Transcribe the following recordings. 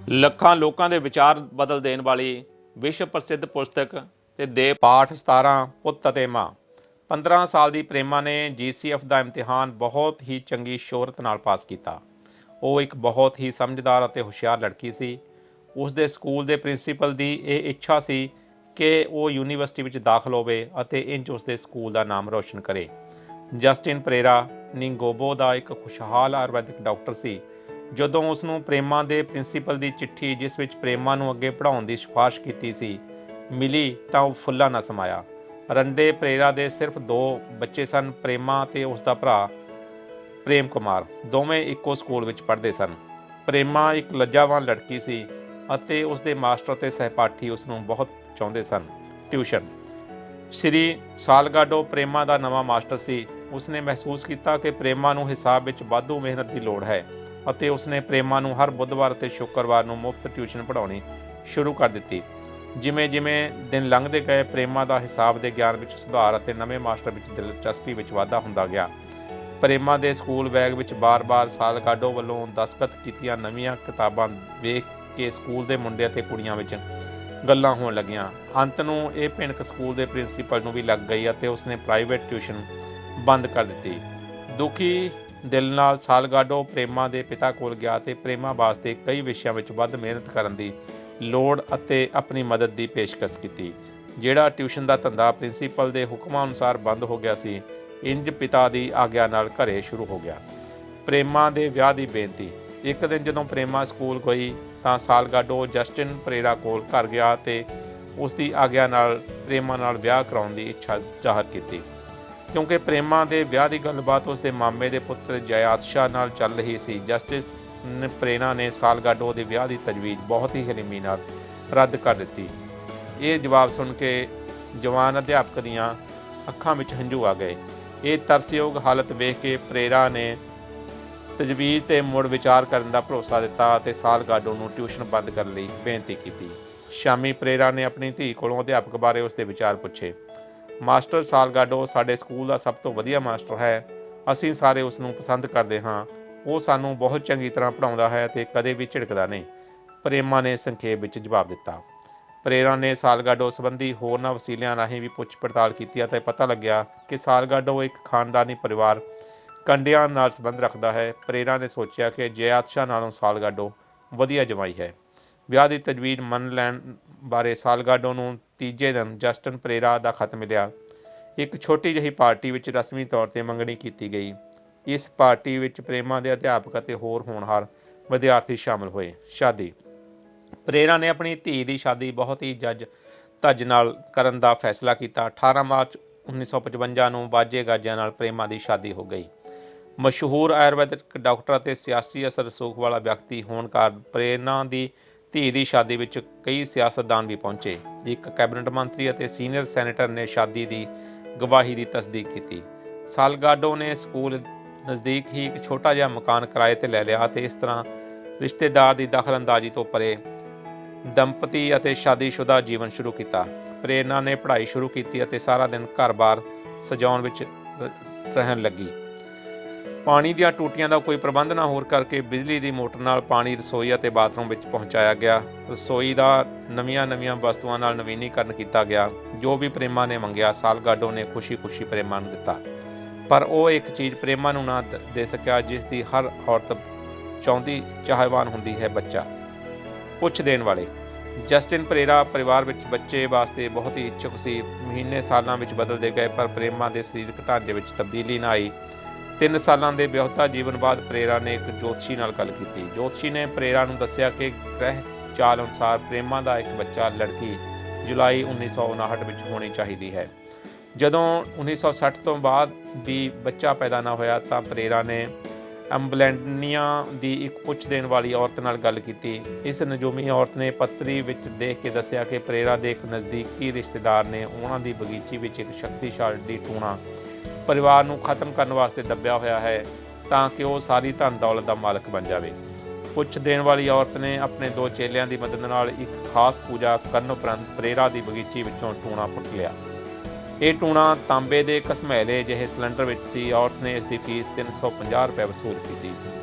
ਲੱਖਾਂ ਲੋਕਾਂ ਦੇ ਵਿਚਾਰ ਬਦਲ ਦੇਣ ਵਾਲੀ ਵਿਸ਼ਵ ਪ੍ਰਸਿੱਧ ਪੁਸਤਕ ਤੇ ਦੇ ਪਾਠ 17 ਪੁੱਤ ਅਤੇ ਮਾਂ। 15 ਸਾਲ ਦੀ ਪ੍ਰੇਮਾ ਨੇ GCF ਦਾ ਇਮਤਿਹਾਨ ਬਹੁਤ ਹੀ ਚੰਗੀ ਸ਼ੋਹਰਤ ਨਾਲ ਪਾਸ ਕੀਤਾ। ਉਹ ਇੱਕ ਬਹੁਤ ਹੀ ਸਮਝਦਾਰ ਅਤੇ ਹੁਸ਼ਿਆਰ ਲੜਕੀ ਸੀ। ਉਸ ਦੇ ਸਕੂਲ ਦੇ ਪ੍ਰਿੰਸੀਪਲ ਦੀ ਇਹ ਇੱਛਾ ਸੀ ਕਿ ਉਹ ਯੂਨੀਵਰਸਿਟੀ ਵਿੱਚ ਦਾਖਲ ਹੋਵੇ ਅਤੇ ਇੰਜ ਉਸ ਦੇ ਸਕੂਲ ਦਾ ਨਾਮ ਰੋਸ਼ਨ ਕਰੇ। ਜਸਟਿਨ ਪਰੇਰਾ ਨਿੰਗੋਬੋ ਦਾ ਇੱਕ ਖੁਸ਼ਹਾਲ ਆਯੁਰਵੈਦਿਕ ਡਾਕਟਰ ਸੀ। ਜਦੋਂ ਉਸ ਨੂੰ ਪ੍ਰੇਮਾ ਦੇ ਪ੍ਰਿੰਸੀਪਲ ਦੀ ਚਿੱਠੀ, ਜਿਸ ਵਿੱਚ ਪ੍ਰੇਮਾ ਨੂੰ ਅੱਗੇ ਪੜ੍ਹਾਉਣ ਦੀ ਸਿਫਾਰਿਸ਼ ਕੀਤੀ ਸੀ, ਮਿਲੀ ਤਾਂ ਉਹ ਫੁੱਲਾਂ ਨਾ ਸਮਾਇਆ। ਰੰਡੇ ਪਰੇਰਾ ਦੇ ਸਿਰਫ 2 ਬੱਚੇ ਸਨ, ਪ੍ਰੇਮਾ ਅਤੇ ਉਸ ਦਾ ਭਰਾ ਪ੍ਰੇਮ ਕੁਮਾਰ। ਦੋਵੇਂ ਇੱਕੋ ਸਕੂਲ ਵਿੱਚ ਪੜ੍ਹਦੇ ਸਨ। ਪ੍ਰੇਮਾ ਇੱਕ ਲੱਜਾਵਾਨ ਲੜਕੀ ਸੀ ਅਤੇ ਉਸ ਦੇ ਮਾਸਟਰ ਅਤੇ ਸਹਿਪਾਠੀ ਉਸ ਨੂੰ ਬਹੁਤ ਚਾਹੁੰਦੇ ਸਨ। ਟਿਊਸ਼ਨ। ਸ਼੍ਰੀ ਸਾਲਗਾਡੋ ਪ੍ਰੇਮਾ ਦਾ ਨਵਾਂ ਮਾਸਟਰ ਸੀ। ਉਸਨੇ ਮਹਿਸੂਸ ਕੀਤਾ ਕਿ ਪ੍ਰੇਮਾ ਨੂੰ ਹਿਸਾਬ ਵਿੱਚ ਵਾਧੂ ਮਿਹਨਤ ਦੀ ਲੋੜ ਹੈ ਅਤੇ ਉਸਨੇ ਪ੍ਰੇਮਾ ਨੂੰ ਹਰ ਬੁੱਧਵਾਰ ਅਤੇ ਸ਼ੁੱਕਰਵਾਰ ਨੂੰ ਮੁਫਤ ਟਿਊਸ਼ਨ ਪੜ੍ਹਾਉਣੀ ਸ਼ੁਰੂ ਕਰ ਦਿੱਤੀ। ਜਿਵੇਂ ਜਿਵੇਂ ਦਿਨ ਲੰਘਦੇ ਗਏ, ਪ੍ਰੇਮਾ ਦਾ ਹਿਸਾਬ ਦੇ ਗਿਆਨ ਵਿੱਚ ਸੁਧਾਰ ਅਤੇ ਨਵੇਂ ਮਾਸਟਰ ਵਿੱਚ ਦਿਲਚਸਪੀ ਵਿੱਚ ਵਾਧਾ ਹੁੰਦਾ ਗਿਆ। ਪ੍ਰੇਮਾ ਦੇ ਸਕੂਲ ਬੈਗ ਵਿੱਚ ਬਾਰ-ਬਾਰ ਸਾਲਗਾਡੋ ਵੱਲੋਂ ਦਸਤਖਤ ਕੀਤੀਆਂ ਨਵੀਆਂ ਕਿਤਾਬਾਂ ਵੇਖ ਕੇ ਸਕੂਲ ਦੇ ਮੁੰਡੇ ਅਤੇ ਕੁੜੀਆਂ ਵਿੱਚ ਗੱਲਾਂ ਹੋਣ ਲੱਗੀਆਂ। ਅੰਤ ਨੂੰ ਇਹ ਭਿਣਕ ਸਕੂਲ ਦੇ ਪ੍ਰਿੰਸੀਪਲ ਨੂੰ ਵੀ ਲੱਗ ਗਈ ਅਤੇ ਉਸਨੇ ਪ੍ਰਾਈਵੇਟ ਟਿਊਸ਼ਨ ਬੰਦ ਕਰ ਦਿੱਤੀ। ਦੁਖੀ ਦਿਲ ਨਾਲ ਸਾਲਗਾਡੋ ਪ੍ਰੇਮਾ ਦੇ ਪਿਤਾ ਕੋਲ ਗਿਆ ਅਤੇ ਪ੍ਰੇਮਾ ਵਾਸਤੇ ਕਈ ਵਿਸ਼ਿਆਂ ਵਿੱਚ ਵੱਧ ਮਿਹਨਤ ਕਰਨ ਦੀ ਲੋੜ ਅਤੇ ਆਪਣੀ ਮਦਦ ਦੀ ਪੇਸ਼ਕਸ਼ ਕੀਤੀ। ਜਿਹੜਾ ਟਿਊਸ਼ਨ ਦਾ ਧੰਦਾ ਪ੍ਰਿੰਸੀਪਲ ਦੇ ਹੁਕਮਾਂ ਅਨੁਸਾਰ ਬੰਦ ਹੋ ਗਿਆ ਸੀ, ਇੰਜ ਪਿਤਾ ਦੀ ਆਗਿਆ ਨਾਲ ਘਰੇ ਸ਼ੁਰੂ ਹੋ ਗਿਆ। ਪ੍ਰੇਮਾ ਦੇ ਵਿਆਹ ਦੀ ਬੇਨਤੀ। ਇੱਕ ਦਿਨ ਜਦੋਂ ਪ੍ਰੇਮਾ ਸਕੂਲ ਗਈ ਤਾਂ ਸਾਲਗਾਡੋ ਜਸਟਿਨ ਪਰੇਰਾ ਕੋਲ ਘਰ ਗਿਆ ਅਤੇ ਉਸ ਦੀ ਆਗਿਆ ਨਾਲ ਪ੍ਰੇਮਾ ਨਾਲ ਵਿਆਹ ਕਰਾਉਣ ਦੀ ਇੱਛਾ ਜ਼ਾਹਰ ਕੀਤੀ। ਕਿਉਂਕਿ ਪ੍ਰੇਮਾ ਦੇ ਵਿਆਹ ਦੀ ਗੱਲਬਾਤ ਉਸ ਦੇ ਮਾਮੇ ਦੇ ਪੁੱਤਰ ਜਯਾਤਸ਼ਾ ਨਾਲ ਚੱਲ ਰਹੀ ਸੀ, ਜਸਟਿਨ ਪਰੇਰਾ ਨੇ ਸਾਲਗਾਡੋ ਦੇ ਵਿਆਹ ਦੀ ਤਜਵੀਜ਼ ਬਹੁਤ ਹੀ ਹਲੀਮੀ ਨਾਲ ਰੱਦ ਕਰ ਦਿੱਤੀ। ਇਹ ਜਵਾਬ ਸੁਣ ਕੇ ਜਵਾਨ ਅਧਿਆਪਕ ਦੀਆਂ ਅੱਖਾਂ ਵਿੱਚ ਹੰਝੂ ਆ ਗਏ। ਇਹ ਤਰਸਯੋਗ ਹਾਲਤ ਵੇਖ ਕੇ ਪਰੇਰਾ ਨੇ ਤਜਵੀਜ਼ 'ਤੇ ਮੁੜ ਵਿਚਾਰ ਕਰਨ ਦਾ ਭਰੋਸਾ ਦਿੱਤਾ ਅਤੇ ਸਾਲਗਾਡੋ ਨੂੰ ਟਿਊਸ਼ਨ ਬੰਦ ਕਰਨ ਲਈ ਬੇਨਤੀ ਕੀਤੀ। ਸ਼ਾਮੀ ਪਰੇਰਾ ਨੇ ਆਪਣੀ ਧੀ ਕੋਲੋਂ ਅਧਿਆਪਕ ਬਾਰੇ ਉਸ ਦੇ ਵਿਚਾਰ ਪੁੱਛੇ। ਮਾਸਟਰ ਸਾਲਗਾਡੋ ਸਾਡੇ ਸਕੂਲ ਦਾ ਸਭ ਤੋਂ ਵਧੀਆ ਮਾਸਟਰ ਹੈ। ਅਸੀਂ ਸਾਰੇ ਉਸ ਨੂੰ ਪਸੰਦ ਕਰਦੇ ਹਾਂ। ਉਹ ਸਾਨੂੰ ਬਹੁਤ ਚੰਗੀ ਤਰ੍ਹਾਂ ਪੜ੍ਹਾਉਂਦਾ ਹੈ ਅਤੇ ਕਦੇ ਵੀ ਝਿੜਕਦਾ ਨਹੀਂ, ਪ੍ਰੇਮਾ ਨੇ ਸੰਖੇਪ ਵਿੱਚ ਜਵਾਬ ਦਿੱਤਾ। ਪਰੇਰਾ ਨੇ ਸਾਲਗਾਡੋ ਸੰਬੰਧੀ ਹੋਰਨਾਂ ਵਸੀਲਿਆਂ ਰਾਹੀਂ ਵੀ ਪੁੱਛ ਪੜਤਾਲ ਕੀਤੀ ਅਤੇ ਪਤਾ ਲੱਗਿਆ ਕਿ ਸਾਲਗਾਡੋ ਇੱਕ ਖਾਨਦਾਨੀ ਪਰਿਵਾਰ ਕੰਡਿਆਂ ਨਾਲ ਸੰਬੰਧ ਰੱਖਦਾ ਹੈ। ਪਰੇਰਾ ਨੇ ਸੋਚਿਆ ਕਿ ਜਯਾਤਸ਼ਾ ਨਾਲੋਂ ਸਾਲਗਾਡੋ ਵਧੀਆ ਜਮਾਈ ਹੈ। ਵਿਆਹ ਦੀ ਤਜਵੀਜ਼ ਮੰਨ ਲੈਣ ਬਾਰੇ ਸਾਲਗਾਡੋ ਨੂੰ ਤੀਜੇ ਦਿਨ ਜਸਟਿਨ ਪਰੇਰਾ ਦਾ ਖਤ ਮਿਲਿਆ। ਇੱਕ ਛੋਟੀ ਜਿਹੀ ਪਾਰਟੀ ਵਿੱਚ ਰਸਮੀ ਤੌਰ 'ਤੇ ਮੰਗਣੀ ਕੀਤੀ ਗਈ। ਇਸ ਪਾਰਟੀ ਵਿੱਚ ਪ੍ਰੇਮਾ ਦੇ ਅਧਿਆਪਕ ਅਤੇ ਹੋਰ ਹੋਣਹਾਰ ਵਿਦਿਆਰਥੀ ਸ਼ਾਮਲ ਹੋਏ। ਸ਼ਾਦੀ। ਪਰੇਰਾ ਨੇ ਆਪਣੀ ਧੀ ਦੀ ਸ਼ਾਦੀ ਬਹੁਤ ਹੀ ਧੱਜ ਨਾਲ ਕਰਨ ਦਾ ਫੈਸਲਾ ਕੀਤਾ। 18 ਮਾਰਚ 1955 ਨੂੰ ਬਾਜੇ ਗਾਜਿਆਂ ਨਾਲ ਪ੍ਰੇਮਾ ਦੀ ਸ਼ਾਦੀ ਹੋ ਗਈ। ਮਸ਼ਹੂਰ ਆਯੁਰਵੈਦਿਕ ਡਾਕਟਰ ਅਤੇ ਸਿਆਸੀ ਅਸਰ ਰਸੂਖ ਵਾਲਾ ਵਿਅਕਤੀ ਹੋਣ ਕਾਰਨ ਪ੍ਰੇਮਾ ਦੀ ਧੀ ਦੀ ਸ਼ਾਦੀ ਵਿੱਚ ਕਈ ਸਿਆਸਤਦਾਨ ਵੀ ਪਹੁੰਚੇ। ਇੱਕ ਕੈਬਨਿਟ ਮੰਤਰੀ ਅਤੇ ਸੀਨੀਅਰ ਸੈਨੇਟਰ ਨੇ ਸ਼ਾਦੀ ਦੀ ਗਵਾਹੀ ਦੀ ਤਸਦੀਕ ਕੀਤੀ। ਸਾਲਗਾਡੋ ਨੇ ਸਕੂਲ ਨਜ਼ਦੀਕ ਹੀ ਇੱਕ ਛੋਟਾ ਜਿਹਾ ਮਕਾਨ ਕਿਰਾਏ 'ਤੇ ਲੈ ਲਿਆ ਅਤੇ ਇਸ ਤਰ੍ਹਾਂ ਰਿਸ਼ਤੇਦਾਰ ਦੀ ਦਖਲਅੰਦਾਜ਼ੀ ਤੋਂ ਪਰੇ ਦੰਪਤੀ ਅਤੇ ਸ਼ਾਦੀशुदा ਜੀਵਨ ਸ਼ੁਰੂ ਕੀਤਾ। ਪ੍ਰੇਰਨਾ ਨੇ ਪੜ੍ਹਾਈ ਸ਼ੁਰੂ ਕੀਤੀ ਅਤੇ ਸਾਰਾ ਦਿਨ ਘਰ-ਬਾਰ ਸਜਾਉਣ ਵਿੱਚ ਰਹਿਣ ਲੱਗੀ। ਪਾਣੀ ਦੀਆਂ ਟੂਟੀਆਂ ਦਾ ਕੋਈ ਪ੍ਰਬੰਧ ਨਾ ਹੋਣ ਕਰਕੇ ਬਿਜਲੀ ਦੀ ਮੋਟਰ ਨਾਲ ਪਾਣੀ ਰਸੋਈ ਅਤੇ ਬਾਥਰੂਮ ਵਿੱਚ ਪਹੁੰਚਾਇਆ ਗਿਆ। ਰਸੋਈ ਦਾ ਨਵੀਆਂ ਵਸਤੂਆਂ ਨਾਲ ਨਵੀਨੀਕਰਨ ਕੀਤਾ ਗਿਆ। ਜੋ ਵੀ ਪ੍ਰੇਮਾ ਨੇ ਮੰਗਿਆ, ਸਾਲਗਾਡੋ ਨੇ ਖੁਸ਼ੀ-ਖੁਸ਼ੀ ਪ੍ਰੇਮਾ ਨੂੰ ਦਿੱਤਾ। ਪਰ ਉਹ ਇੱਕ ਚੀਜ਼ ਪ੍ਰੇਮਾ ਨੂੰ ਨਾ ਦੇ ਸਕਿਆ ਜਿਸ ਦੀ ਹਰ ਔਰਤ ਚਾਹਵਾਨ ਹੁੰਦੀ ਹੈ, ਬੱਚਾ। ਪੁੱਛ ਦੇਣ ਵਾਲੇ। ਜਸਟਿਨ ਪਰੇਰਾ ਪਰਿਵਾਰ ਵਿੱਚ ਬੱਚੇ ਵਾਸਤੇ ਬਹੁਤ ਹੀ ਇੱਛੁਕ ਸੀ। ਮਹੀਨੇ ਸਾਲਾਂ ਵਿੱਚ ਬਦਲਦੇ ਗਏ ਪਰ ਪ੍ਰੇਮਾ ਦੇ ਸਰੀਰਕ ਢਾਂਚੇ ਵਿੱਚ ਤਬਦੀਲੀ ਨਾ ਆਈ। 3 ਸਾਲਾਂ ਦੇ ਵਿਆਹੁਤਾ ਜੀਵਨ ਬਾਅਦ ਪਰੇਰਾ ਨੇ ਇੱਕ ਜੋਤਸ਼ੀ ਨਾਲ ਗੱਲ ਕੀਤੀ। ਜੋਤਸ਼ੀ ਨੇ ਪਰੇਰਾ ਨੂੰ ਦੱਸਿਆ ਕਿ ਗ੍ਰਹਿ ਚਾਲ ਅਨੁਸਾਰ ਪ੍ਰੇਮਾ ਦਾ ਇੱਕ ਬੱਚਾ ਲੜਕੀ ਜੁਲਾਈ 1959 ਵਿੱਚ ਹੋਣੀ ਚਾਹੀਦੀ ਹੈ। ਜਦੋਂ 1960 ਤੋਂ ਬਾਅਦ ਵੀ ਬੱਚਾ ਪੈਦਾ ਨਾ ਹੋਇਆ ਤਾਂ ਪਰੇਰਾ ਨੇ ਐਂਬਲੈਂਨੀਆ ਦੀ ਇੱਕ ਪੁੱਛ ਦੇਣ ਵਾਲੀ ਔਰਤ ਨਾਲ ਗੱਲ ਕੀਤੀ। ਇਸ ਨਜੂਮੀ ਔਰਤ ਨੇ ਪੱਤਰੀ ਵਿੱਚ ਦੇਖ ਕੇ ਦੱਸਿਆ ਕਿ ਪਰੇਰਾ ਦੇ ਇੱਕ ਨਜ਼ਦੀਕੀ ਰਿਸ਼ਤੇਦਾਰ ਨੇ ਉਹਨਾਂ ਦੀ ਬਗੀਚੀ ਵਿੱਚ ਇੱਕ ਸ਼ਕਤੀਸ਼ਾਲੀ ਟੂਣਾ ਪਰਿਵਾਰ ਨੂੰ ਖਤਮ ਕਰਨ ਵਾਸਤੇ ਦੱਬਿਆ ਹੋਇਆ ਹੈ ਤਾਂ ਕਿ ਉਹ ਸਾਰੀ ਧਨ ਦੌਲਤ ਦਾ ਮਾਲਕ ਬਣ ਜਾਵੇ। ਪੁੱਛ ਦੇਣ ਵਾਲੀ ਔਰਤ ਨੇ ਆਪਣੇ 2 ਚੇਲਿਆਂ ਦੀ ਮਦਦ ਨਾਲ ਇੱਕ ਖਾਸ ਪੂਜਾ ਕਰਨ ਉਪਰੰਤ ਪਰੇਰਾ ਦੀ ਬਗੀਚੀ ਵਿੱਚੋਂ ਟੂਣਾ ਪੁੱਟ ਲਿਆ। ਇਹ ਟੂਣਾ ਤਾਂਬੇ ਦੇ ਘਸਮੈਲੇ ਜਿਹੇ ਸਿਲੰਡਰ ਵਿੱਚ ਸੀ। ਔਰਤ ਨੇ ਇਸ ਦੀ ਫੀਸ 350 ਰੁਪਏ ਵਸੂਲ ਕੀਤੀ।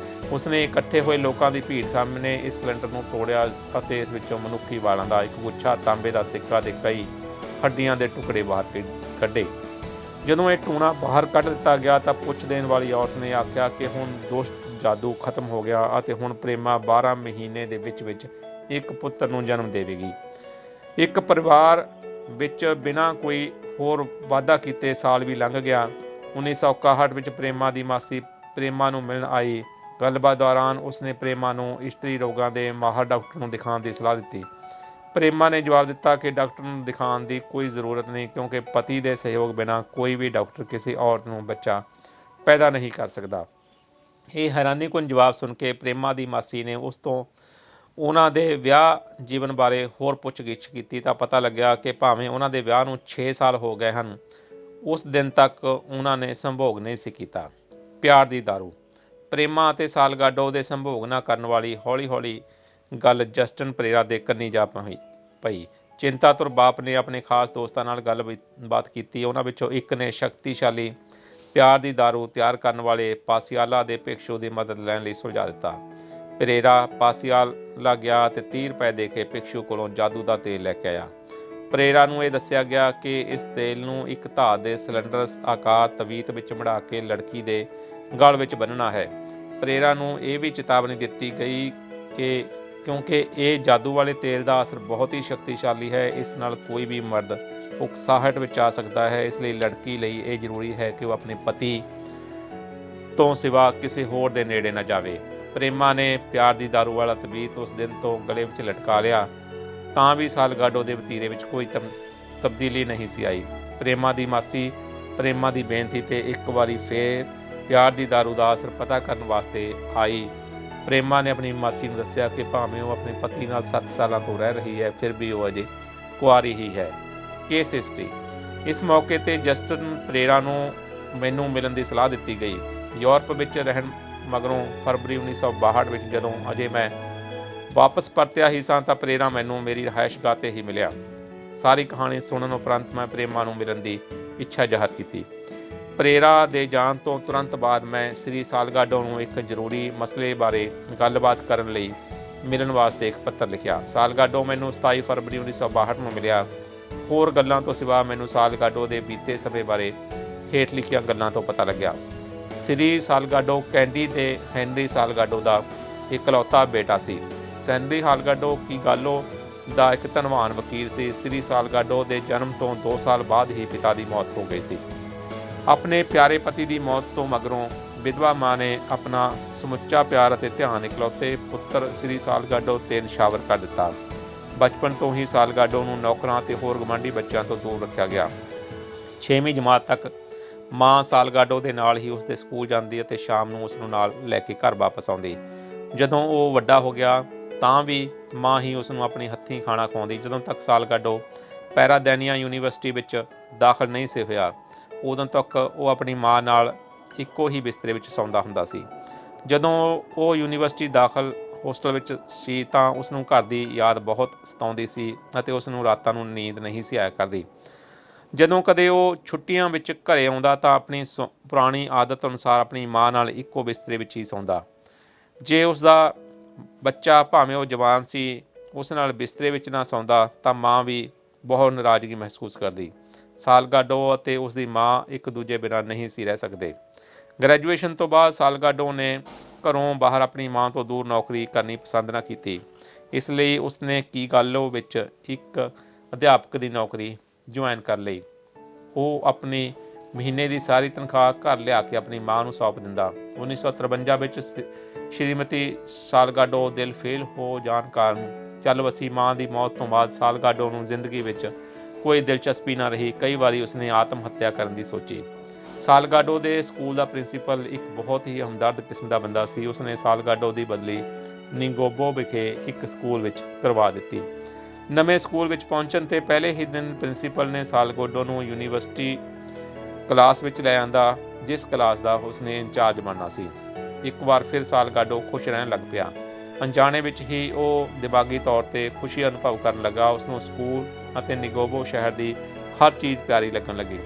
ਉਸਨੇ ਇਕੱਠੇ ਹੋਏ ਲੋਕਾਂ ਦੀ ਭੀੜ ਸਾਹਮਣੇ ਇਸ ਸਿਲੰਡਰ ਨੂੰ ਤੋੜਿਆ ਅਤੇ ਇਸ ਵਿੱਚੋਂ ਮਨੁੱਖੀ ਵਾਲਾਂ ਦਾ ਇੱਕ ਗੁੱਛਾ, ਤਾਂਬੇ ਦਾ ਸਿੱਕਾ ਤੇ ਕਈ ਹੱਡੀਆਂ ਦੇ ਟੁਕੜੇ ਬਾਹਰ ਕੱਢੇ। ਜਦੋਂ ਇਹ ਟੂਣਾ ਬਾਹਰ ਕੱਢ ਦਿੱਤਾ ਗਿਆ ਤਾਂ ਪੁੱਛ ਦੇਣ ਵਾਲੀ ਔਰਤ ਨੇ ਆਖਿਆ ਕਿ ਹੁਣ ਦੁਸ਼ਟ ਜਾਦੂ ਖਤਮ ਹੋ ਗਿਆ ਅਤੇ ਹੁਣ ਪ੍ਰੇਮਾ 12 ਮਹੀਨੇ ਦੇ ਵਿੱਚ ਇੱਕ ਪੁੱਤਰ ਨੂੰ ਜਨਮ ਦੇਵੇਗੀ। ਇੱਕ ਪਰਿਵਾਰ ਵਿੱਚ ਬਿਨਾਂ ਕੋਈ ਹੋਰ ਵਾਅਦਾ ਕੀਤੇ ਸਾਲ ਵੀ ਲੰਘ ਗਿਆ। 1961 ਵਿੱਚ ਪ੍ਰੇਮਾ ਦੀ ਮਾਸੀ ਪ੍ਰੇਮਾ ਨੂੰ ਮਿਲਣ ਆਈ। ਗੱਲਬਾਤ ਦੌਰਾਨ ਉਸਨੇ ਪ੍ਰੇਮਾ ਨੂੰ ਇਸਤਰੀ ਰੋਗਾਂ ਦੇ ਮਾਹਰ ਡਾਕਟਰ ਨੂੰ ਦਿਖਾਉਣ ਦੀ ਸਲਾਹ ਦਿੱਤੀ। ਪ੍ਰੇਮਾ ਨੇ ਜਵਾਬ ਦਿੱਤਾ ਕਿ ਡਾਕਟਰ ਨੂੰ ਦਿਖਾਉਣ ਦੀ ਕੋਈ ਜ਼ਰੂਰਤ ਨਹੀਂ, ਕਿਉਂਕਿ ਪਤੀ ਦੇ ਸਹਿਯੋਗ ਬਿਨਾਂ ਕੋਈ ਵੀ ਡਾਕਟਰ ਕਿਸੇ ਔਰਤ ਨੂੰ ਬੱਚਾ ਪੈਦਾ ਨਹੀਂ ਕਰ ਸਕਦਾ। ਇਹ ਹੈਰਾਨੀਕੁੰਨ ਜਵਾਬ ਸੁਣ ਕੇ ਪ੍ਰੇਮਾ ਦੀ ਮਾਸੀ ਨੇ ਉਸ ਤੋਂ ਉਹਨਾਂ ਦੇ ਵਿਆਹ ਜੀਵਨ ਬਾਰੇ ਹੋਰ ਪੁੱਛਗਿੱਛ ਕੀਤੀ ਤਾਂ ਪਤਾ ਲੱਗਿਆ ਕਿ ਭਾਵੇਂ ਉਹਨਾਂ ਦੇ ਵਿਆਹ ਨੂੰ 6 ਸਾਲ ਹੋ ਗਏ ਹਨ, ਉਸ ਦਿਨ ਤੱਕ ਉਹਨਾਂ ਨੇ ਸੰਭੋਗ ਨਹੀਂ ਸੀ ਕੀਤਾ। ਪਿਆਰ ਦੀ ਦਾਰੂ। ਪ੍ਰੇਮਾ ਅਤੇ ਸਾਲਗਾਡੋ ਦੇ ਸੰਭੋਗ ਨਾ ਕਰਨ ਵਾਲੀ ਹੌਲੀ ਗੱਲ ਜਸਟਨ ਪਰੇਰਾ ਦੇ ਕੰਨੀ ਜਾ ਪਈ। ਚਿੰਤਾਤੁਰ ਬਾਪ ਨੇ ਆਪਣੇ ਖਾਸ ਦੋਸਤਾਂ ਨਾਲ ਗੱਲਬਾਤ ਕੀਤੀ। ਉਹਨਾਂ ਵਿੱਚੋਂ ਇੱਕ ਨੇ ਸ਼ਕਤੀਸ਼ਾਲੀ ਪਿਆਰ ਦੀ ਦਾਰੂ ਤਿਆਰ ਕਰਨ ਵਾਲੇ ਪਾਸੀਆਲਾ ਦੇ ਭਿਕਸ਼ੂ ਦੀ ਮਦਦ ਲੈਣ ਲਈ ਸੁਝਾਅ ਦਿੱਤਾ। ਪਰੇਰਾ ਪਾਸੀਆਲਾ ਗਿਆ ਅਤੇ 30 ਰੁਪਏ ਦੇ ਕੇ ਭਿਕਸ਼ੂ ਕੋਲੋਂ ਜਾਦੂ ਦਾ ਤੇਲ ਲੈ ਕੇ ਆਇਆ। ਪਰੇਰਾ ਨੂੰ ਇਹ ਦੱਸਿਆ ਗਿਆ ਕਿ ਇਸ ਤੇਲ ਨੂੰ ਇੱਕ ਧਾਤ ਦੇ ਸਿਲੰਡਰ ਆਕਾਰ ਤਵੀਤ ਵਿੱਚ ਮੜਾ ਕੇ ਲੜਕੀ ਦੇ ਗਲ ਵਿੱਚ ਬੰਨ੍ਹਣਾ ਹੈ। ਪਰੇਰਾ ਨੂੰ ਇਹ ਵੀ ਚੇਤਾਵਨੀ ਦਿੱਤੀ ਗਈ ਕਿ ਕਿਉਂਕਿ ਇਹ ਜਾਦੂ ਵਾਲੇ ਤੇਲ ਦਾ ਅਸਰ ਬਹੁਤ ਹੀ ਸ਼ਕਤੀਸ਼ਾਲੀ ਹੈ, ਇਸ ਨਾਲ ਕੋਈ ਵੀ ਮਰਦ ਉਕਸਾਹਟ ਵਿੱਚ ਆ ਸਕਦਾ ਹੈ। ਇਸ ਲਈ ਲੜਕੀ ਲਈ ਇਹ ਜ਼ਰੂਰੀ ਹੈ ਕਿ ਉਹ ਆਪਣੇ ਪਤੀ ਤੋਂ ਸਿਵਾ ਕਿਸੇ ਹੋਰ ਦੇ ਨੇੜੇ ਨਾ ਜਾਵੇ। ਪ੍ਰੇਮਾ ਨੇ ਪਿਆਰ ਦੀ ਦਾਰੂ ਵਾਲਾ ਤਵੀਤ ਉਸ ਦਿਨ ਤੋਂ ਗਲੇ ਵਿੱਚ ਲਟਕਾ ਲਿਆ, ਤਾਂ ਵੀ ਸਾਲਗਾਡੋ ਦੇ ਵਤੀਰੇ ਵਿੱਚ ਕੋਈ ਤਬਦੀਲੀ ਨਹੀਂ ਸੀ ਆਈ। ਪ੍ਰੇਮਾ ਦੀ ਮਾਸੀ ਪ੍ਰੇਮਾ ਦੀ ਬੇਨਤੀ ਤੇ ਇੱਕ ਵਾਰੀ ਫੇਰ ਪਿਆਰ ਦੀ ਦਾਰੂ ਦਾ ਅਸਰ ਪਤਾ ਕਰਨ ਵਾਸਤੇ ਆਈ। ਪ੍ਰੇਮਾ ਨੇ ਆਪਣੀ ਮਾਸੀ ਨੂੰ ਦੱਸਿਆ ਕਿ ਭਾਵੇਂ ਉਹ ਆਪਣੇ ਪਤੀ ਨਾਲ 7 ਸਾਲਾਂ ਤੋਂ ਰਹਿ ਰਹੀ ਹੈ, ਫਿਰ ਵੀ ਉਹ ਅਜੇ ਕੁਆਰੀ ਹੀ ਹੈ। Case history. ਇਸ ਮੌਕੇ ਤੇ ਜਸਟਨ ਪਰੇਰਾ ਨੂੰ ਮੈਨੂੰ ਮਿਲਣ ਦੀ ਸਲਾਹ ਦਿੱਤੀ ਗਈ। ਯੂਰਪ ਵਿੱਚ ਰਹਿਣ ਮਗਰੋਂ ਫਰਵਰੀ 1962 ਵਿੱਚ ਜਦੋਂ ਅਜੇ ਮੈਂ ਵਾਪਸ ਪਰਤਿਆ ਹੀ ਸਾਂ ਤਾਂ ਪਰੇਰਾ ਮੈਨੂੰ ਮੇਰੀ ਰਿਹਾਇਸ਼ਗਾਹ 'ਤੇ ਹੀ ਮਿਲਿਆ। ਸਾਰੀ ਕਹਾਣੀ ਸੁਣਨ ਉਪਰੰਤ ਮੈਂ ਪ੍ਰੇਮਾ ਨੂੰ ਮਿਲਣ ਦੀ ਇੱਛਾ ਜ਼ਾਹਰ ਕੀਤੀ। ਪਰੇਰਾ ਦੇ ਜਾਣ ਤੋਂ ਤੁਰੰਤ ਬਾਅਦ ਮੈਂ ਸ੍ਰੀ ਸਾਲਗਾਡੋ ਨੂੰ ਇੱਕ ਜ਼ਰੂਰੀ ਮਸਲੇ ਬਾਰੇ ਗੱਲਬਾਤ ਕਰਨ ਲਈ ਮਿਲਣ ਵਾਸਤੇ ਇੱਕ ਪੱਤਰ ਲਿਖਿਆ। ਸਾਲਗਾਡੋ ਮੈਨੂੰ 27 ਫਰਵਰੀ 1962 ਨੂੰ ਮਿਲਿਆ। ਹੋਰ ਗੱਲਾਂ ਤੋਂ ਸਿਵਾ ਮੈਨੂੰ ਸਾਲਗਾਡੋ ਦੇ ਬੀਤੇ ਸਮੇਂ ਬਾਰੇ ਹੇਠ ਲਿਖੀਆਂ ਗੱਲਾਂ ਤੋਂ ਪਤਾ ਲੱਗਿਆ। ਸ੍ਰੀ ਸਾਲਗਾਡੋ ਕੈਂਡੀ ਤੇ ਹੈਨਰੀ ਸਾਲਗਾਡੋ ਦਾ ਇਕਲੌਤਾ ਬੇਟਾ ਸੀ। ਹੈਨਰੀ ਸਾਲਗਾਡੋ ਕੀਗਾਲੋ ਦਾ ਇੱਕ ਧਨਵਾਨ ਵਕੀਲ ਸੀ। ਸ੍ਰੀ ਸਾਲਗਾਡੋ ਦੇ ਜਨਮ ਤੋਂ 2 ਸਾਲ ਬਾਅਦ ਹੀ ਪਿਤਾ ਦੀ ਮੌਤ ਹੋ ਗਈ ਸੀ। ਆਪਣੇ ਪਿਆਰੇ ਪਤੀ ਦੀ ਮੌਤ ਤੋਂ ਮਗਰੋਂ ਵਿਧਵਾ ਮਾਂ ਨੇ ਆਪਣਾ ਸਮੁੱਚਾ ਪਿਆਰ ਅਤੇ ਧਿਆਨ ਇਕਲੌਤੇ ਪੁੱਤਰ ਸ੍ਰੀ ਸਾਲਗਾਡੋ 'ਤੇ ਨਿਛਾਵਰ ਕਰ ਦਿੱਤਾ। ਬਚਪਨ ਤੋਂ ਹੀ ਸਾਲਗਾਡੋ ਨੂੰ ਨੌਕਰਾਂ ਅਤੇ ਹੋਰ ਗੁਆਂਢੀ ਬੱਚਿਆਂ ਤੋਂ ਦੂਰ ਰੱਖਿਆ ਗਿਆ। 6ਵੀਂ ਜਮਾਤ ਤੱਕ ਮਾਂ ਸਾਲਗਾਡੋ ਦੇ ਨਾਲ ਹੀ ਉਸਦੇ ਸਕੂਲ ਜਾਂਦੀ ਅਤੇ ਸ਼ਾਮ ਨੂੰ ਉਸ ਨੂੰ ਨਾਲ ਲੈ ਕੇ ਘਰ ਵਾਪਸ ਆਉਂਦੀ। ਜਦੋਂ ਉਹ ਵੱਡਾ ਹੋ ਗਿਆ ਤਾਂ ਵੀ ਮਾਂ ਹੀ ਉਸ ਨੂੰ ਆਪਣੀ ਹੱਥੀਂ ਖਾਣਾ ਖਵਾਉਂਦੀ। ਜਦੋਂ ਤੱਕ ਸਾਲਗਾਡੋ ਪੈਰਾਦੈਨੀਆ ਯੂਨੀਵਰਸਿਟੀ ਵਿੱਚ ਦਾਖਲ ਨਹੀਂ ਸੀ ਹੋਇਆ, ਉਦੋਂ ਤੱਕ ਉਹ ਆਪਣੀ ਮਾਂ ਨਾਲ ਇੱਕੋ ਹੀ ਬਿਸਤਰੇ ਵਿੱਚ ਸੌਂਦਾ ਹੁੰਦਾ ਸੀ। ਜਦੋਂ ਉਹ ਯੂਨੀਵਰਸਿਟੀ ਦਾਖਲ ਹੋਸਟਲ ਵਿੱਚ ਸੀ ਤਾਂ ਉਸ ਨੂੰ ਘਰ ਦੀ ਯਾਦ ਬਹੁਤ ਸਤਾਉਂਦੀ ਸੀ ਅਤੇ ਉਸ ਨੂੰ ਰਾਤਾਂ ਨੂੰ ਨੀਂਦ ਨਹੀਂ ਸੀ ਆਇਆ ਕਰਦੀ। ਜਦੋਂ ਕਦੇ ਉਹ ਛੁੱਟੀਆਂ ਵਿੱਚ ਘਰੇ ਆਉਂਦਾ ਤਾਂ ਆਪਣੀ ਪੁਰਾਣੀ ਆਦਤ ਅਨੁਸਾਰ ਆਪਣੀ ਮਾਂ ਨਾਲ ਇੱਕੋ ਬਿਸਤਰੇ ਵਿੱਚ ਹੀ ਸੌਂਦਾ। ਜੇ ਉਸ ਦਾ ਬੱਚਾ ਭਾਵੇਂ ਉਹ ਜਵਾਨ ਸੀ ਉਸ ਨਾਲ ਬਿਸਤਰੇ ਵਿੱਚ ਨਾ ਸੌਂਦਾ ਤਾਂ ਮਾਂ ਵੀ ਬਹੁਤ ਨਾਰਾਜ਼ਗੀ ਮਹਿਸੂਸ ਕਰਦੀ। ਸਾਲਗਾਡੋ ਅਤੇ ਉਸ ਦੀ ਮਾਂ ਇੱਕ ਦੂਜੇ ਬਿਨਾਂ ਨਹੀਂ ਸੀ ਰਹਿ ਸਕਦੇ। ਗ੍ਰੈਜੂਏਸ਼ਨ ਤੋਂ ਬਾਅਦ ਸਾਲਗਾਡੋ ਨੇ ਘਰੋਂ ਬਾਹਰ ਆਪਣੀ ਮਾਂ ਤੋਂ ਦੂਰ ਨੌਕਰੀ ਕਰਨੀ ਪਸੰਦ ਨਾ ਕੀਤੀ। ਇਸ ਲਈ ਉਸਨੇ ਕੀਗਾਲੋ ਵਿੱਚ ਇੱਕ ਅਧਿਆਪਕ ਦੀ ਨੌਕਰੀ ਜੁਆਇਨ ਕਰ ਲਈ। ਉਹ ਆਪਣੀ ਮਹੀਨੇ ਦੀ ਸਾਰੀ ਤਨਖਾਹ ਘਰ ਲਿਆ ਕੇ ਆਪਣੀ ਮਾਂ ਨੂੰ ਸੌਂਪ ਦਿੰਦਾ। 1953 ਵਿੱਚ ਸ਼੍ਰੀਮਤੀ ਸਾਲਗਾਡੋ ਦਿਲ ਫੇਲ ਹੋ ਜਾਣ ਕਾਰਨ ਚੱਲ ਵਸੀ ਮਾਂ ਦੀ ਮੌਤ ਤੋਂ ਬਾਅਦ ਸਾਲਗਾਡੋ ਨੂੰ ਜ਼ਿੰਦਗੀ ਵਿੱਚ ਕੋਈ ਦਿਲਚਸਪੀ ਨਾ ਰਹੀ। ਕਈ ਵਾਰੀ ਉਸਨੇ ਆਤਮ ਹੱਤਿਆ ਕਰਨ ਦੀ ਸੋਚੀ। ਸਾਲਗਾਡੋ ਦੇ ਸਕੂਲ ਦਾ ਪ੍ਰਿੰਸੀਪਲ ਇੱਕ ਬਹੁਤ ਹੀ ਹਮਦਰਦ ਕਿਸਮ ਦਾ ਬੰਦਾ ਸੀ। ਉਸਨੇ ਸਾਲਗਾਡੋ ਦੀ ਬਦਲੀ ਨਿੰਗੋਬੋ ਵਿਖੇ ਇੱਕ ਸਕੂਲ ਵਿੱਚ ਕਰਵਾ ਦਿੱਤੀ। ਨਵੇਂ ਸਕੂਲ ਵਿੱਚ ਪਹੁੰਚਣ 'ਤੇ ਪਹਿਲੇ ਹੀ ਦਿਨ ਪ੍ਰਿੰਸੀਪਲ ਨੇ ਸਾਲਗਾਡੋ ਨੂੰ ਯੂਨੀਵਰਸਿਟੀ ਕਲਾਸ ਵਿੱਚ ਲੈ ਆਂਦਾ, ਜਿਸ ਕਲਾਸ ਦਾ ਉਸਨੇ ਇੰਚਾਰਜ ਬਣਨਾ ਸੀ। ਇੱਕ ਵਾਰ ਫਿਰ ਸਾਲਗਾਡੋ ਖੁਸ਼ ਰਹਿਣ ਲੱਗ ਪਿਆ। ਅਣਜਾਣੇ ਵਿੱਚ ਹੀ ਉਹ ਦਿਮਾਗੀ ਤੌਰ 'ਤੇ ਖੁਸ਼ੀ ਅਨੁਭਵ ਕਰਨ ਲੱਗਾ। ਉਸਨੂੰ ਸਕੂਲ ਅਤੇ ਨਿਗੋਬੋ ਸ਼ਹਿਰ ਦੀ ਹਰ ਚੀਜ਼ ਪਿਆਰੀ ਲੱਗਣ ਲੱਗੀ।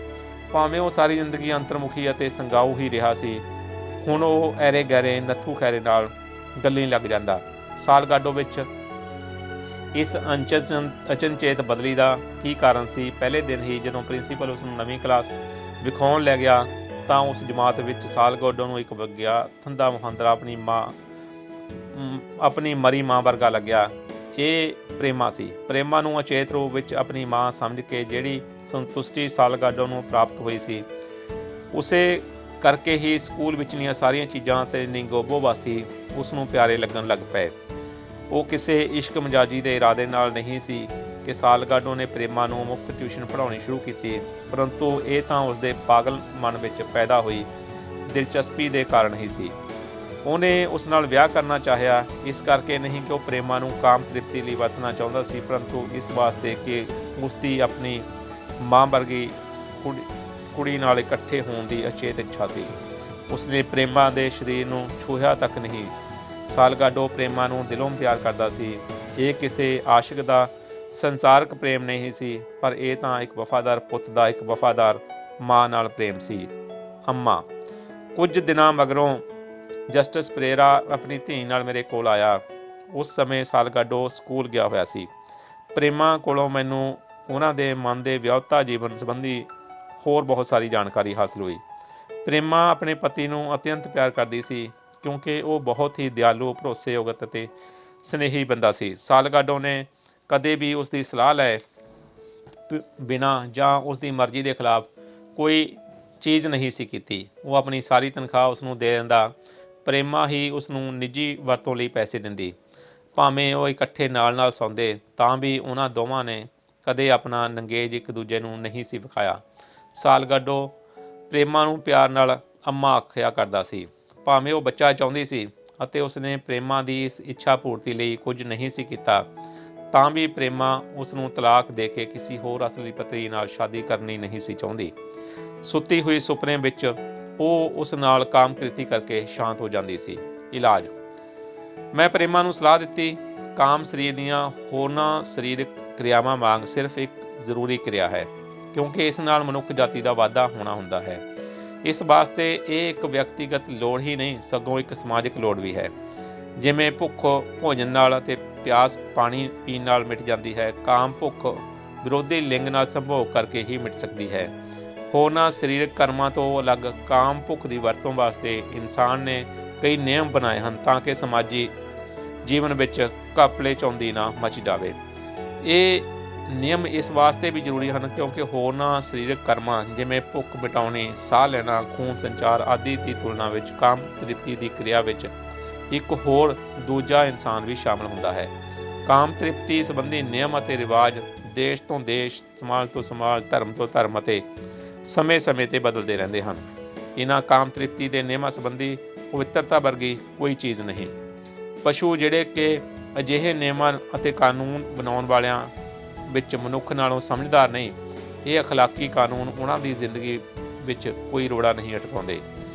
ਭਾਵੇਂ ਉਹ ਸਾਰੀ ਜ਼ਿੰਦਗੀ ਅੰਤਰਮੁਖੀ ਅਤੇ ਸੰਗਾਊ ਹੀ ਰਿਹਾ ਸੀ, ਹੁਣ ਉਹ ਐਰੇ ਗੈਰੇ ਨੱਥੂ ਖੈਰੇ ਨਾਲ ਗੱਲੀ ਲੱਗ ਜਾਂਦਾ। ਸਾਲਗਾਡੋ ਵਿੱਚ ਇਸ ਅਚਨਚੇਤ ਬਦਲੀ ਦਾ ਕੀ ਕਾਰਨ ਸੀ? ਪਹਿਲੇ ਦਿਨ ਹੀ ਜਦੋਂ ਪ੍ਰਿੰਸੀਪਲ ਉਸ ਨੂੰ ਨਵੀਂ ਕਲਾਸ ਵਿਖਾਉਣ ਲੈ ਗਿਆ ਤਾਂ ਉਸ ਜਮਾਤ ਵਿੱਚ ਸਾਲਗਾਡੋ ਨੂੰ ਇੱਕ ਵੱਗਿਆ ਥੰਦਾ ਮੁਹਾਂਦਰਾ ਆਪਣੀ ਮਰੀ ਮਾਂ ਵਰਗਾ ਲੱਗਿਆ। ਇਹ ਪ੍ਰੇਮਾ ਸੀ। ਪ੍ਰੇਮਾ ਨੂੰ ਅਚੇਤ ਰੂਪ ਵਿੱਚ ਆਪਣੀ ਮਾਂ ਸਮਝ ਕੇ ਜਿਹੜੀ ਸੰਤੁਸ਼ਟੀ ਸਾਲਗਾਡੋ ਨੂੰ ਪ੍ਰਾਪਤ ਹੋਈ ਸੀ, ਉਸੇ ਕਰਕੇ ਹੀ ਸਕੂਲ ਵਿਚਲੀਆਂ ਸਾਰੀਆਂ ਚੀਜ਼ਾਂ ਤੇ ਨਿੰਗੋਬੋ ਵਾਸੀ ਉਸ ਨੂੰ ਪਿਆਰੇ ਲੱਗਣ ਲੱਗ ਪਏ। ਉਹ ਕਿਸੇ ਇਸ਼ਕ ਮਜਾਜੀ ਦੇ ਇਰਾਦੇ ਨਾਲ ਨਹੀਂ ਸੀ ਕਿ ਸਾਲਗਾਡੋ ਨੇ ਪ੍ਰੇਮਾ ਨੂੰ ਮੁਫਤ ਟਿਊਸ਼ਨ ਪੜ੍ਹਾਉਣੀ ਸ਼ੁਰੂ ਕੀਤੀ, ਪਰੰਤੂ ਇਹ ਤਾਂ ਉਸਦੇ ਪਾਗਲ ਮਨ ਵਿੱਚ ਪੈਦਾ ਹੋਈ ਦਿਲਚਸਪੀ ਦੇ ਕਾਰਨ ਹੀ ਸੀ। ਉਹਨੇ ਉਸ ਨਾਲ ਵਿਆਹ ਕਰਨਾ ਚਾਹਿਆ, ਇਸ ਕਰਕੇ ਨਹੀਂ ਕਿ ਉਹ ਪ੍ਰੇਮਾ ਨੂੰ ਕਾਮ ਤ੍ਰਿਪਤੀ ਲਈ ਵਰਤਣਾ ਚਾਹੁੰਦਾ ਸੀ, ਪਰੰਤੂ ਇਸ ਵਾਸਤੇ ਕਿ ਉਸਦੀ ਆਪਣੀ ਮਾਂ ਵਰਗੀ ਕੁੜੀ ਨਾਲ ਇਕੱਠੇ ਹੋਣ ਦੀ ਅਚੇਤ ਇੱਛਾ ਸੀ। ਉਸਨੇ ਪ੍ਰੇਮਾ ਦੇ ਸਰੀਰ ਨੂੰ ਛੂਹਿਆ ਤੱਕ ਨਹੀਂ। ਸਾਲਗਾਡੋ ਪ੍ਰੇਮਾ ਨੂੰ ਦਿਲੋਂ ਪਿਆਰ ਕਰਦਾ ਸੀ। ਇਹ ਕਿਸੇ ਆਸ਼ਿਕ ਦਾ ਸੰਸਾਰਕ ਪ੍ਰੇਮ ਨਹੀਂ ਸੀ, ਪਰ ਇਹ ਤਾਂ ਇੱਕ ਵਫਾਦਾਰ ਪੁੱਤ ਦਾ ਇੱਕ ਵਫਾਦਾਰ ਮਾਂ ਨਾਲ ਪ੍ਰੇਮ ਸੀ। ਅੰਮਾ। ਕੁਝ ਦਿਨਾਂ ਮਗਰੋਂ ਜਸਟਿਸ ਪਰੇਰਾ ਆਪਣੀ ਧੀ ਨਾਲ ਮੇਰੇ ਕੋਲ ਆਇਆ। ਉਸ ਸਮੇਂ ਸਾਲਗਾਡੋ ਸਕੂਲ ਗਿਆ ਹੋਇਆ ਸੀ। ਪ੍ਰੇਮਾ ਕੋਲੋਂ ਮੈਨੂੰ ਉਹਨਾਂ ਦੇ ਮਨ ਦੇ ਵਿਆਹੁਤਾ ਜੀਵਨ ਸੰਬੰਧੀ ਹੋਰ ਬਹੁਤ ਸਾਰੀ ਜਾਣਕਾਰੀ ਹਾਸਲ ਹੋਈ। ਪ੍ਰੇਮਾ ਆਪਣੇ ਪਤੀ ਨੂੰ ਅਤਿਅੰਤ ਪਿਆਰ ਕਰਦੀ ਸੀ, ਕਿਉਂਕਿ ਉਹ ਬਹੁਤ ਹੀ ਦਿਆਲੂ, ਭਰੋਸੇਯੋਗ ਅਤੇ ਸਨੇਹੀ ਬੰਦਾ ਸੀ। ਸਾਲਗਾਡੋ ਨੇ ਕਦੇ ਵੀ ਉਸ ਦੀ ਸਲਾਹ ਲਏ ਬਿਨਾਂ ਜਾਂ ਉਸ ਦੀ ਮਰਜ਼ੀ ਦੇ ਖਿਲਾਫ ਕੋਈ ਚੀਜ਼ ਨਹੀਂ ਸੀ ਕੀਤੀ। ਉਹ ਆਪਣੀ ਸਾਰੀ ਤਨਖਾਹ ਉਸ ਨੂੰ ਦੇ ਦਿੰਦਾ। ਪ੍ਰੇਮਾ ਹੀ ਉਸ ਨੂੰ ਨਿੱਜੀ ਵਰਤੋਂ ਲਈ ਪੈਸੇ ਦਿੰਦੀ। ਭਾਵੇਂ ਉਹ ਇਕੱਠੇ ਨਾਲ ਸੌਂਦੇ ਤਾਂ ਵੀ ਉਹਨਾਂ ਦੋਵਾਂ ਨੇ ਕਦੇ ਆਪਣਾ ਨੰਗੇਜ ਇੱਕ ਦੂਜੇ ਨੂੰ ਨਹੀਂ ਸੀ ਵਿਖਾਇਆ। ਸਾਲਗਾਡੋ ਪ੍ਰੇਮਾ ਨੂੰ ਪਿਆਰ ਨਾਲ ਅੰਮਾ ਆਖਿਆ ਕਰਦਾ ਸੀ। ਭਾਵੇਂ ਉਹ ਬੱਚਾ ਚਾਹੁੰਦੀ ਸੀ ਅਤੇ ਉਸਨੇ ਪ੍ਰੇਮਾ ਦੀ ਇਸ ਇੱਛਾ ਪੂਰਤੀ ਲਈ ਕੁਝ ਨਹੀਂ ਸੀ ਕੀਤਾ, ਤਾਂ ਵੀ ਪ੍ਰੇਮਾ ਉਸ ਨੂੰ ਤਲਾਕ ਦੇ ਕੇ ਕਿਸੇ ਹੋਰ ਅਸਲੀ ਪਤੀ ਨਾਲ ਸ਼ਾਦੀ ਕਰਨੀ ਨਹੀਂ ਸੀ ਚਾਹੁੰਦੀ। ਸੁੱਤੀ ਹੋਈ ਸੁਪਨੇ ਵਿੱਚ ਉਹ ਉਸ ਨਾਲ ਕਾਮਕ੍ਰਿਤੀ ਕਰਕੇ ਸ਼ਾਂਤ ਹੋ ਜਾਂਦੀ ਸੀ। ਇਲਾਜ। ਮੈਂ ਪ੍ਰੇਮਾ ਨੂੰ ਸਲਾਹ ਦਿੱਤੀ, ਕਾਮ ਸਰੀਰ ਦੀਆਂ ਹੋਰਨਾਂ ਸਰੀਰਕ ਕਿਰਿਆਵਾਂ ਵਾਂਗ ਸਿਰਫ ਇੱਕ ਜ਼ਰੂਰੀ ਕਿਰਿਆ ਹੈ, ਕਿਉਂਕਿ ਇਸ ਨਾਲ ਮਨੁੱਖ ਜਾਤੀ ਦਾ ਵਾਧਾ ਹੋਣਾ ਹੁੰਦਾ ਹੈ। ਇਸ ਵਾਸਤੇ ਇਹ ਇੱਕ ਵਿਅਕਤੀਗਤ ਲੋੜ ਹੀ ਨਹੀਂ, ਸਗੋਂ ਇੱਕ ਸਮਾਜਿਕ ਲੋੜ ਵੀ ਹੈ। ਜਿਵੇਂ ਭੁੱਖ ਭੋਜਨ ਨਾਲ ਅਤੇ ਪਿਆਸ ਪਾਣੀ ਪੀਣ ਨਾਲ ਮਿਟ ਜਾਂਦੀ ਹੈ, ਕਾਮ ਭੁੱਖ ਵਿਰੋਧੀ ਲਿੰਗ ਨਾਲ ਸੰਭੋਗ ਕਰਕੇ ਹੀ ਮਿਟ ਸਕਦੀ ਹੈ। ਹੋਰਨਾਂ ਸਰੀਰਕ ਕਰਮਾਂ ਤੋਂ ਅਲੱਗ ਕਾਮ ਭੁੱਖ ਦੀ ਵਰਤੋਂ ਵਾਸਤੇ ਇਨਸਾਨ ਨੇ ਕਈ ਨਿਯਮ ਬਣਾਏ ਹਨ ਤਾਂ ਕਿ ਸਮਾਜੀ ਜੀਵਨ ਵਿੱਚ ਘਪਲੇ ਚੌਂਦੀ ਨਾ ਮਚ ਜਾਵੇ। ਇਹ ਨਿਯਮ ਇਸ ਵਾਸਤੇ ਵੀ ਜ਼ਰੂਰੀ ਹਨ ਕਿਉਂਕਿ ਹੋਰਨਾਂ ਸਰੀਰਕ ਕਰਮਾਂ ਜਿਵੇਂ ਭੁੱਖ ਮਿਟਾਉਣੀ, ਸਾਹ ਲੈਣਾ, ਖੂਨ ਸੰਚਾਰ ਆਦਿ ਦੀ ਤੁਲਨਾ ਵਿੱਚ ਕਾਮ ਤ੍ਰਿਪਤੀ ਦੀ ਕਿਰਿਆ ਵਿੱਚ ਇੱਕ ਹੋਰ ਦੂਜਾ ਇਨਸਾਨ ਵੀ ਸ਼ਾਮਲ ਹੁੰਦਾ ਹੈ। ਕਾਮ ਤ੍ਰਿਪਤੀ ਸੰਬੰਧੀ ਨਿਯਮ ਅਤੇ ਰਿਵਾਜ ਦੇਸ਼ ਤੋਂ ਦੇਸ਼, ਸਮਾਜ ਤੋਂ ਸਮਾਜ, ਧਰਮ ਤੋਂ ਧਰਮ ਅਤੇ ਸਮੇਂ-ਸਮੇਂ 'ਤੇ ਬਦਲਦੇ ਰਹਿੰਦੇ ਹਨ। ਇਹਨਾਂ ਕਾਮ ਤ੍ਰਿਪਤੀ ਦੇ ਨਿਯਮਾਂ ਸੰਬੰਧੀ ਪਵਿੱਤਰਤਾ ਵਰਗੀ ਕੋਈ ਚੀਜ਼ ਨਹੀਂ। ਪਸ਼ੂ ਜਿਹੜੇ ਕਿ ਅਜਿਹੇ ਨਿਯਮਾਂ ਅਤੇ ਕਾਨੂੰਨ ਬਣਾਉਣ ਵਾਲਿਆਂ ਵਿੱਚ ਮਨੁੱਖ ਨਾਲੋਂ ਸਮਝਦਾਰ ਨਹੀਂ, ਇਹ ਅਖਲਾਕੀ ਕਾਨੂੰਨ ਉਹਨਾਂ ਦੀ ਜ਼ਿੰਦਗੀ ਵਿੱਚ ਕੋਈ ਰੋੜਾ ਨਹੀਂ ਅਟਕਾਉਂਦੇ।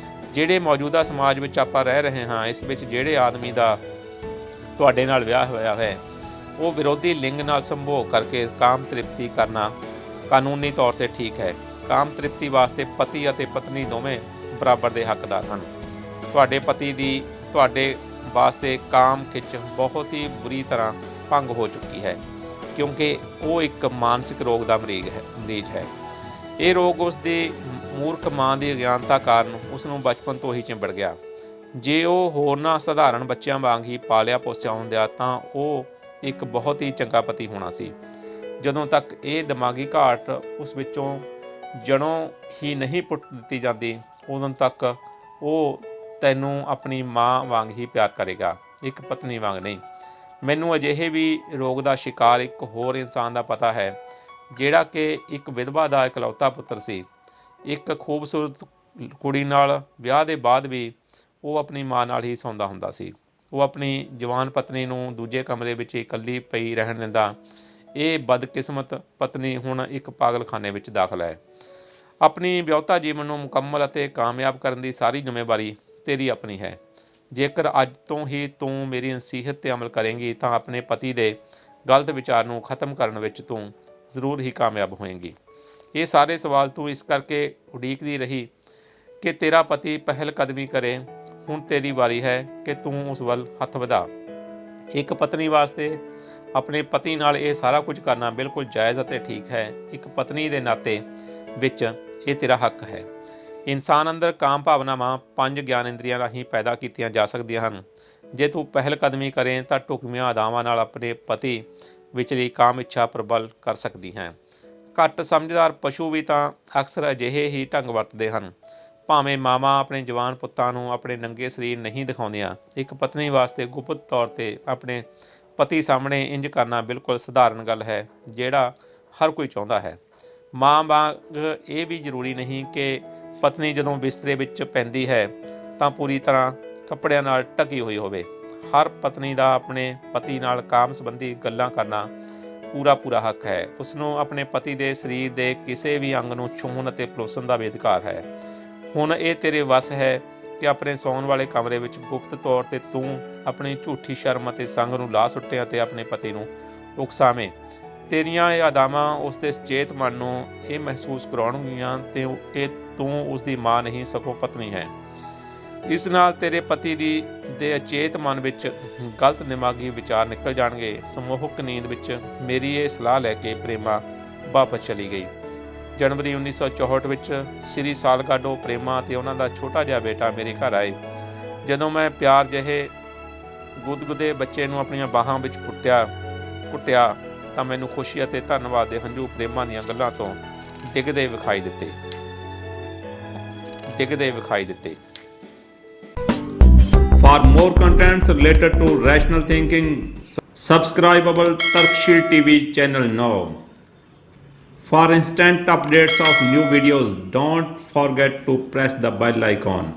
ਜਿਹੜੇ ਮੌਜੂਦਾ ਸਮਾਜ ਵਿੱਚ ਆਪਾਂ ਰਹਿ ਰਹੇ ਹਾਂ, ਇਸ ਵਿੱਚ ਜਿਹੜੇ ਆਦਮੀ ਦਾ ਤੁਹਾਡੇ ਨਾਲ ਵਿਆਹ ਹੋਇਆ ਹੈ, ਉਹ ਵਿਰੋਧੀ ਲਿੰਗ ਨਾਲ ਸੰਭੋਗ ਕਰਕੇ ਕਾਮ ਤ੍ਰਿਪਤੀ ਕਰਨਾ ਕਾਨੂੰਨੀ ਤੌਰ 'ਤੇ ਠੀਕ ਹੈ। ਕਾਮ ਤ੍ਰਿਪਤੀ ਵਾਸਤੇ ਪਤੀ ਅਤੇ ਪਤਨੀ ਦੋਵੇਂ ਬਰਾਬਰ ਦੇ ਹੱਕਦਾਰ ਹਨ। ਤੁਹਾਡੇ ਪਤੀ ਦੀ ਤੁਹਾਡੇ ਵਾਸਤੇ ਕਾਮ ਖਿੱਚ ਬਹੁਤ ਹੀ ਬੁਰੀ ਤਰ੍ਹਾਂ ਭੰਗ ਹੋ ਚੁੱਕੀ ਹੈ, ਕਿਉਂਕਿ ਉਹ ਇੱਕ ਮਾਨਸਿਕ ਰੋਗ ਦਾ ਮਰੀਜ਼ ਹੈ। ਇਹ ਰੋਗ ਉਸ ਦੀ ਮੂਰਖ ਮਾਂ ਦੀ ਅਗਿਆਨਤਾ ਕਾਰਨ ਉਸ ਨੂੰ ਬਚਪਨ ਤੋਂ ਹੀ ਚਿੰਬੜ ਗਿਆ। ਜੇ ਉਹ ਹੋਰਨਾਂ ਸਧਾਰਨ ਬੱਚਿਆਂ ਵਾਂਗ ਹੀ ਪਾਲਿਆ ਪੋਸਿਆ ਹੁੰਦਾ ਤਾਂ ਉਹ ਇੱਕ ਬਹੁਤ ਹੀ ਚੰਗਾ ਪਤੀ ਹੋਣਾ ਸੀ। ਜਦੋਂ ਤੱਕ ਇਹ ਦਿਮਾਗੀ ਘਾਟ ਉਸ ਵਿੱਚੋਂ ਜੜੋਂ ਹੀ ਨਹੀਂ ਪੁੱਟ ਦਿੱਤੀ ਜਾਂਦੀ, ਉਦੋਂ ਤੱਕ ਉਹ ਤੈਨੂੰ ਆਪਣੀ ਮਾਂ ਵਾਂਗ ਹੀ ਪਿਆਰ ਕਰੇਗਾ, ਇੱਕ ਪਤਨੀ ਵਾਂਗ ਨਹੀਂ। ਮੈਨੂੰ ਅਜਿਹੇ ਵੀ ਰੋਗ ਦਾ ਸ਼ਿਕਾਰ ਇੱਕ ਹੋਰ ਇਨਸਾਨ ਦਾ ਪਤਾ ਹੈ, ਜਿਹੜਾ ਕਿ ਇੱਕ ਵਿਧਵਾ ਦਾ ਇਕਲੌਤਾ ਪੁੱਤਰ ਸੀ। ਇੱਕ ਖੂਬਸੂਰਤ ਕੁੜੀ ਨਾਲ ਵਿਆਹ ਦੇ ਬਾਅਦ ਵੀ ਉਹ ਆਪਣੀ ਮਾਂ ਨਾਲ ਹੀ ਸੌਂਦਾ ਹੁੰਦਾ ਸੀ। ਉਹ ਆਪਣੀ ਜਵਾਨ ਪਤਨੀ ਨੂੰ ਦੂਜੇ ਕਮਰੇ ਵਿੱਚ ਇਕੱਲੀ ਪਈ ਰਹਿਣ ਦਿੰਦਾ। ਇਹ ਬਦਕਿਸਮਤ ਪਤਨੀ ਹੁਣ ਇੱਕ ਪਾਗਲਖਾਨੇ ਵਿੱਚ ਦਾਖਲ ਹੈ। ਆਪਣੀ ਵਿਆਹੁਤਾ ਜੀਵਨ ਨੂੰ ਮੁਕੰਮਲ ਅਤੇ ਕਾਮਯਾਬ ਕਰਨ ਦੀ ਸਾਰੀ ਜ਼ਿੰਮੇਵਾਰੀ ਤੇਰੀ ਆਪਣੀ ਹੈ। ਜੇਕਰ ਅੱਜ ਤੋਂ ਹੀ ਤੂੰ ਮੇਰੀ ਨਸੀਹਤ 'ਤੇ ਅਮਲ ਕਰੇਂਗੀ ਤਾਂ ਆਪਣੇ ਪਤੀ ਦੇ ਗਲਤ ਵਿਚਾਰ ਨੂੰ ਖ਼ਤਮ ਕਰਨ ਵਿੱਚ ਤੂੰ ਜ਼ਰੂਰ ਹੀ ਕਾਮਯਾਬ ਹੋਏਂਗੀ। ਇਹ ਸਾਰੇ ਸਵਾਲ ਤੂੰ ਇਸ ਕਰਕੇ ਉਡੀਕਦੀ ਰਹੀ ਕਿ ਤੇਰਾ ਪਤੀ ਪਹਿਲ ਕਦਮੀ ਕਰੇ ਹੁਣ ਤੇਰੀ ਵਾਰੀ ਹੈ ਕਿ ਤੂੰ ਉਸ ਵੱਲ ਹੱਥ ਵਧਾ। ਇੱਕ ਪਤਨੀ ਵਾਸਤੇ ਆਪਣੇ ਪਤੀ ਨਾਲ ਇਹ ਸਾਰਾ ਕੁਝ ਕਰਨਾ ਬਿਲਕੁਲ ਜਾਇਜ਼ ਅਤੇ ਠੀਕ ਹੈ। ਇੱਕ ਪਤਨੀ ਦੇ ਨਾਤੇ ਵਿੱਚ ਇਹ ਤੇਰਾ ਹੱਕ ਹੈ। ਇਨਸਾਨ ਅੰਦਰ ਕਾਮ ਭਾਵਨਾਵਾਂ 5 ਗਿਆਨ ਇੰਦਰੀਆਂ ਰਾਹੀਂ ਪੈਦਾ ਕੀਤੀਆਂ ਜਾ ਸਕਦੀਆਂ ਹਨ। ਜੇ ਤੂੰ ਪਹਿਲ ਕਦਮੀ ਕਰੇ ਤਾਂ ਢੁਕਵੀਆਂ ਅਦਾਵਾਂ ਨਾਲ ਆਪਣੇ ਪਤੀ ਵਿਚਲੀ ਕਾਮ ਇੱਛਾ ਪ੍ਰਬਲ ਕਰ ਸਕਦੀ ਹੈ। ਘੱਟ ਸਮਝਦਾਰ ਪਸ਼ੂ ਵੀ ਤਾਂ ਅਕਸਰ ਅਜਿਹੇ ਹੀ ਢੰਗ ਵਰਤਦੇ ਹਨ। ਭਾਵੇਂ ਮਾਵਾਂ ਆਪਣੇ ਜਵਾਨ ਪੁੱਤਾਂ ਨੂੰ ਆਪਣੇ ਨੰਗੇ ਸਰੀਰ ਨਹੀਂ ਦਿਖਾਉਂਦੀਆਂ, ਇੱਕ ਪਤਨੀ ਵਾਸਤੇ ਗੁਪਤ ਤੌਰ 'ਤੇ ਆਪਣੇ ਪਤੀ ਸਾਹਮਣੇ ਇੰਜ ਕਰਨਾ ਬਿਲਕੁਲ ਸਧਾਰਨ ਗੱਲ ਹੈ, ਜਿਹੜਾ ਹਰ ਕੋਈ ਚਾਹੁੰਦਾ ਹੈ। ਮਾਂ ਵਾਂਗ ਇਹ ਵੀ ਜ਼ਰੂਰੀ ਨਹੀਂ ਕਿ ਪਤਨੀ ਜਦੋਂ ਬਿਸਤਰੇ ਵਿੱਚ ਪੈਂਦੀ ਹੈ ਤਾਂ ਪੂਰੀ ਤਰ੍ਹਾਂ ਕੱਪੜਿਆਂ ਨਾਲ ਢਕੀ ਹੋਈ ਹੋਵੇ। ਹਰ ਪਤਨੀ ਦਾ ਆਪਣੇ ਪਤੀ ਨਾਲ ਕਾਮ ਸੰਬੰਧੀ ਗੱਲਾਂ ਕਰਨਾ ਪੂਰਾ ਹੱਕ ਹੈ। ਉਸ ਨੂੰ ਆਪਣੇ ਪਤੀ ਦੇ ਸਰੀਰ ਦੇ ਕਿਸੇ ਵੀ ਅੰਗ ਨੂੰ ਛੂਹਣ ਅਤੇ ਪਲੋਸਣ ਦਾ ਵੀ ਅਧਿਕਾਰ ਹੈ। ਹੁਣ ਇਹ ਤੇਰੇ ਵੱਸ ਹੈ ਕਿ ਆਪਣੇ ਸੌਣ ਵਾਲੇ ਕਮਰੇ ਵਿੱਚ ਗੁਪਤ ਤੌਰ 'ਤੇ ਤੂੰ ਆਪਣੀ ਝੂਠੀ ਸ਼ਰਮ ਅਤੇ ਸੰਗ ਨੂੰ ਲਾਹ ਸੁੱਟੇ ਅਤੇ ਆਪਣੇ ਪਤੀ ਨੂੰ ਉਕਸਾਵੇਂ। ਤੇਰੀਆਂ ਇਹ ਅਦਾਵਾਂ ਉਸ ਦੇ ਸੁਚੇਤ ਮਨ ਨੂੰ ਇਹ ਮਹਿਸੂਸ ਕਰਾਉਣਗੀਆਂ ਕਿ ਤੂੰ ਉਸ ਦੀ ਮਾਂ ਨਹੀਂ ਸਗੋਂ ਪਤਨੀ ਹੈ। ਇਸ ਨਾਲ ਤੇਰੇ ਪਤੀ ਦੇ ਅਚੇਤ ਮਨ ਵਿੱਚ ਗਲਤ ਦਿਮਾਗੀ ਵਿਚਾਰ ਨਿਕਲ ਜਾਣਗੇ। ਸਮੂਹਕ ਨੀਂਦ ਵਿੱਚ ਮੇਰੀ ਇਹ ਸਲਾਹ ਲੈ ਕੇ ਪ੍ਰੇਮਾ ਵਾਪਸ ਚਲੀ ਗਈ। ਜਨਵਰੀ 1964 ਵਿੱਚ ਸ਼੍ਰੀ ਸਾਲਗਾਡੋ ਪ੍ਰੇਮਾ ਅਤੇ ਉਹਨਾਂ ਦਾ ਛੋਟਾ ਜਿਹਾ ਬੇਟਾ ਮੇਰੇ ਘਰ ਆਏ। ਜਦੋਂ ਮੈਂ ਪਿਆਰ ਜਿਹੇ ਗੁਦਗੁਦੇ ਬੱਚੇ ਨੂੰ ਆਪਣੀਆਂ ਬਾਹਾਂ ਵਿੱਚ ਕੁੱਟਿਆ ਤਾਂ ਮੈਨੂੰ ਖੁਸ਼ੀ ਅਤੇ ਧੰਨਵਾਦ ਦੇ ਹੰਝੂ ਪ੍ਰੇਮਾ ਦੀਆਂ ਗੱਲਾਂ ਤੋਂ ਡਿੱਗਦੇ ਵਿਖਾਈ ਦਿੱਤੇ। For more contents related to rational thinking, subscribe our Tarkshil TV channel now. For instant updates of new videos, don't forget to press the bell icon.